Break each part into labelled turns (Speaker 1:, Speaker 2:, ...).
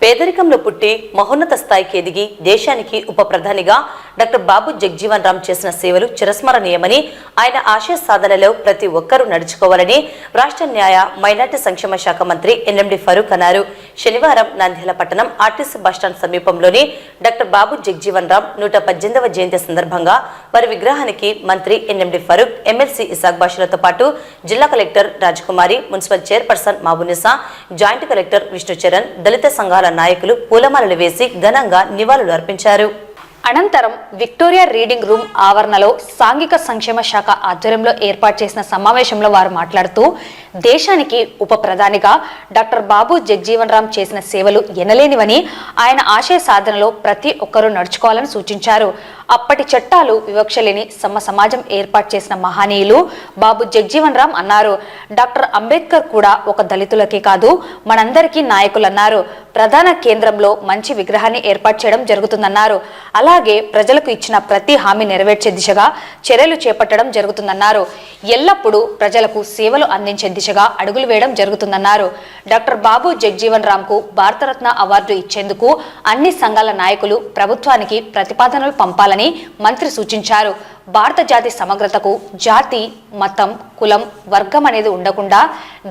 Speaker 1: పేదరికంలో పుట్టి మహోన్నత స్థాయికి ఎదిగి దేశానికి ఉప ప్రధానిగా డాక్టర్ బాబు జగ్జీవన్ రామ్ చేసిన సేవలు చిరస్మరణీయమని, ఆయన ఆశయ సాధనలో ప్రతి ఒక్కరూ నడుచుకోవాలని రాష్ట్ర న్యాయ మైనార్టీ సంక్షేమ శాఖ మంత్రి ఎన్ఎండి ఫరూక్ అన్నారు. శనివారం నంద్యాల పట్టణం ఆర్టీసీ బస్టాండ్ సమీపంలోని డాక్టర్ బాబు జగ్జీవన్ రామ్ 118వ జయంతి సందర్భంగా వారి విగ్రహానికి మంత్రి ఎన్ఎండి ఫరూక్, ఎమ్మెల్సీ ఇసాక్ బాషులతో పాటు జిల్లా collector Rajakumari, municipal chairperson Mahabunisa, joint collector Vishnucharan, దళిత సంఘాల నాయకులు పూలమాలలు వేసి ఘనంగా నివాళులు అర్పించారు.
Speaker 2: అనంతరం విక్టోరియా రీడింగ్ రూమ్ ఆవరణలో సాంఘిక సంక్షేమ శాఖ ఆధ్వర్యంలో ఏర్పాటు చేసిన సమావేశంలో వారు మాట్లాడుతూ, దేశానికి ఉప ప్రధానిగా డాక్టర్ బాబు జగ్జీవన్ రామ్ చేసిన సేవలు ఎనలేనివని, ఆయన ఆశయ సాధనలో ప్రతి ఒక్కరూ నడుచుకోవాలని సూచించారు. అప్పటి చట్టాలు వివక్ష లేని సమాజం ఏర్పాటు చేసిన మహనీయులు బాబు జగ్జీవన్ రామ్ అన్నారు. డాక్టర్ అంబేద్కర్ కూడా ఒక దళితులకే కాదు, మనందరికీ నాయకులన్నారు. ప్రధాన కేంద్రంలో మంచి విగ్రహాన్ని ఏర్పాటు చేయడం జరుగుతుందన్నారు. అలాగే ప్రజలకు ఇచ్చిన ప్రతి హామీ నెరవేర్చే దిశగా చర్యలు చేపట్టడం జరుగుతుందన్నారు. ఎల్లప్పుడూ ప్రజలకు సేవలు అందించే దిశగా అడుగులు వేయడం జరుగుతుందన్నారు. డాక్టర్ బాబు జగ్జీవన్ రామ్ కు భారతరత్న అవార్డు ఇచ్చేందుకు అన్ని సంఘాల నాయకులు ప్రభుత్వానికి ప్రతిపాదనలు పంపాలని మంత్రి సూచించారు. భారత జాతి సమగ్రతకు జాతి, మతం, కులం, వర్గం అనేది ఉండకుండా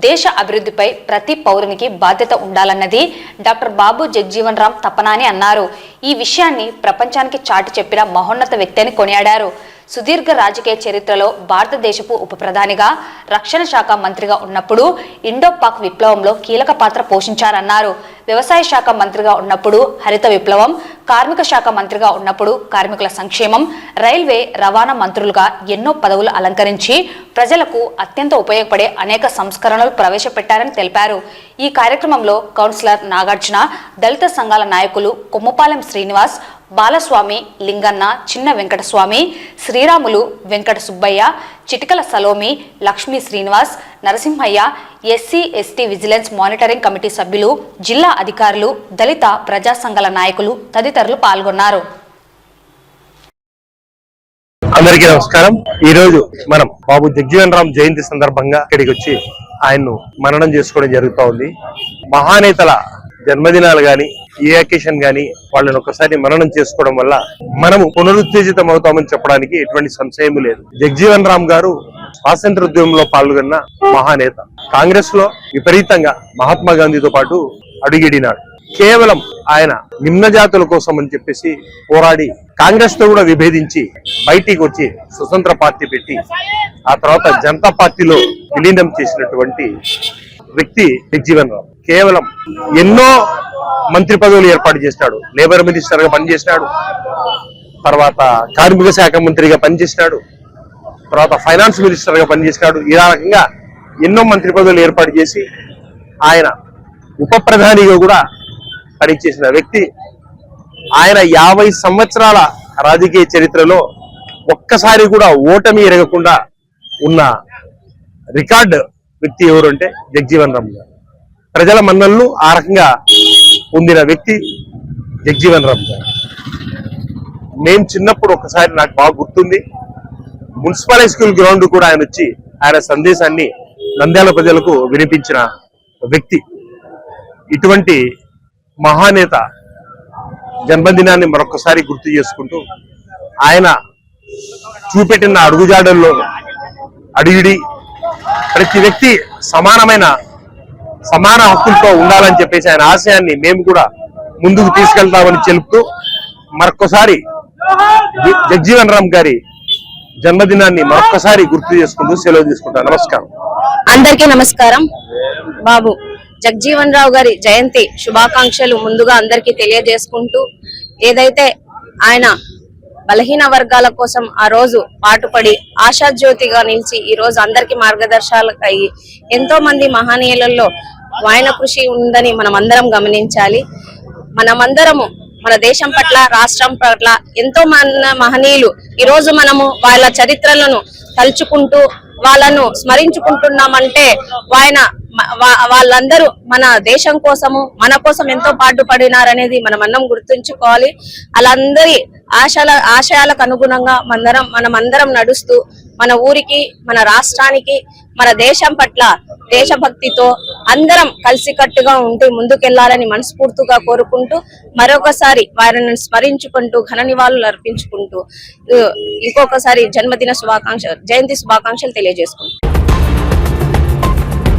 Speaker 2: దేశ అభివృద్ధిపై ప్రతి పౌరునికి బాధ్యత ఉండాలన్నది డాక్టర్ బాబు జగ్జీవన్ రామ్ తపన అని అన్నారు. ఈ విషయాన్ని ప్రపంచానికి చాటి చెప్పిన మహోన్నత వ్యక్తి అని కొనియాడారు. సుదీర్ఘ రాజకీయ చరిత్రలో భారతదేశపు ఉప ప్రధానిగా, రక్షణ శాఖ మంత్రిగా ఉన్నప్పుడు ఇండో పాక్ విప్లవంలో కీలక పాత్ర పోషించారన్నారు. వ్యవసాయ శాఖ మంత్రిగా ఉన్నప్పుడు హరిత విప్లవం, కార్మిక శాఖ మంత్రిగా ఉన్నప్పుడు కార్మికుల సంక్షేమం, రైల్వే, రవాణా మంత్రులుగా ఎన్నో పదవులు అలంకరించి ప్రజలకు అత్యంత ఉపయోగపడే అనేక సంస్కరణలు ప్రవేశపెట్టారని తెలిపారు. ఈ కార్యక్రమంలో కౌన్సిలర్ నాగార్జున, దళిత సంఘాల నాయకులు కొమ్మపాలెం Srinivas, Balaswamy, Linganna, Chinna Venkataswamy, Sriramulu, Venkata Subbaiah, Chitikala Salomi, Lakshmi Srinivas, Narasimhaiah, SC ST vigilance monitoring committee సభ్యులు, జిల్లా అధికారులు, దళిత ప్రజా సంఘాల నాయకులు తదితరులు పాల్గొన్నారు.
Speaker 3: అందరికీ నమస్కారం. ఈ రోజు మనం బాబు జగ్జీవన్ రామ్ జయంతి సందర్భంగా ఇక్కడికి వచ్చి ఆయన్ను మననం చేసుకోవడం జరుగుతూ ఉంది. మహానేతల జన్మదినాలు గాని, ఏ అకేషన్ గాని వాళ్ళని ఒకసారి మననం చేసుకోవడం వల్ల మనము పునరుత్తేజితం అవుతామని చెప్పడానికి ఎటువంటి సంశయం లేదు. జగ్జీవన్ రామ్ గారు స్వాతంత్ర ఉద్యమంలో పాల్గొన్న మహానేత. కాంగ్రెస్ లో విపరీతంగా మహాత్మా గాంధీతో పాటు అడుగిడినాడు. కేవలం ఆయన నిమ్న జాతుల కోసం అని చెప్పేసి పోరాడి కాంగ్రెస్ తో కూడా విభేదించి బయటికి వచ్చి స్వతంత్ర పార్టీ పెట్టి ఆ తర్వాత జనతా పార్టీలో విలీనం చేసినటువంటి వ్యక్తి జగ్జీవన్ రామ్. కేవలం ఎన్నో మంత్రి పదవులు ఏర్పాటు చేసినాడు. లేబర్ మినిస్టర్ గా పనిచేసినాడు, తర్వాత కార్మిక శాఖ మంత్రిగా పనిచేసినాడు, తర్వాత ఫైనాన్స్ మినిస్టర్ గా పనిచేసినాడు. ఈ రకంగా ఎన్నో మంత్రి పదవులు ఏర్పాటు చేసి ఆయన ఉప ప్రధానిగా కూడా పనిచేసిన వ్యక్తి. ఆయన 50 సంవత్సరాల రాజకీయ చరిత్రలో ఒక్కసారి కూడా ఓటమి ఎరగకుండా ఉన్న రికార్డ్ వ్యక్తి ఎవరు అంటే జగ్జీవన్ రామ్ గారు. ప్రజల మన్ననలు ఆ రకంగా పొందిన వ్యక్తి జగ్జీవన్ రామ్ గారు. నేను చిన్నప్పుడు ఒకసారి నాకు బాగా గుర్తుంది, మున్సిపల్ హై స్కూల్ గ్రౌండ్ కూడా ఆయన వచ్చి ఆయన సందేశాన్ని నంద్యాల ప్రజలకు వినిపించిన వ్యక్తి. ఇటువంటి మహానేత జన్మదినాన్ని మరొకసారి గుర్తు చేసుకుంటూ ఆయన చూపెట్టిన అడుగుజాడల్లో అడిగిడి ప్రతి వ్యక్తి సమాన హక్కులతో ఉండాలని చెప్పేసి ఆయన ఆశయాన్ని మేము కూడా ముందుకు తీసుకెళ్తామని తెలుపుతూ మరొకసారి జగ్జీవన్ రామ్ గారి జన్మదినాన్ని మరొకసారి గుర్తు చేసుకుంటూ సెలవు తీసుకుంటాను. నమస్కారం.
Speaker 4: అందరికీ నమస్కారం. బాబు జగ్జీవన్ రావు గారి జయంతి శుభాకాంక్షలు ముందుగా అందరికీ తెలియజేసుకుంటూ, ఏదైతే ఆయన బలహీన వర్గాల కోసం ఆ రోజు పాటుపడి ఆశాజ్యోతిగా నిలిచి ఈ రోజు అందరికీ మార్గదర్శకాలు అయ్యి ఎంతో మంది మహనీయులలో ఆయన కృషి ఉందని మనం అందరం గమనించాలి. మనమందరము మన దేశం పట్ల, రాష్ట్రం పట్ల ఎంతో మహనీయులు ఈ రోజు మనము వాళ్ళ చరిత్రలను తలుచుకుంటూ వాళ్ళను స్మరించుకుంటున్నామంటే వాళ్ళందరూ మన దేశం కోసము, మన కోసం ఎంతో పాటుపడినారనేది మనం అన్నం గుర్తుంచుకోవాలి. వాళ్ళందరి ఆశయాలకు అనుగుణంగా మనమందరం నడుస్తూ మన ఊరికి, మన రాష్ట్రానికి, మన దేశం పట్ల దేశభక్తితో అందరం కలిసికట్టుగా ఉంటూ ముందుకెళ్లాలని మనస్ఫూర్తిగా కోరుకుంటూ మరొకసారి వారిని స్మరించుకుంటూ ఘన నివాళులు అర్పించుకుంటూ ఇంకొకసారి జయంతి శుభాకాంక్షలు తెలియజేసుకుంటాం.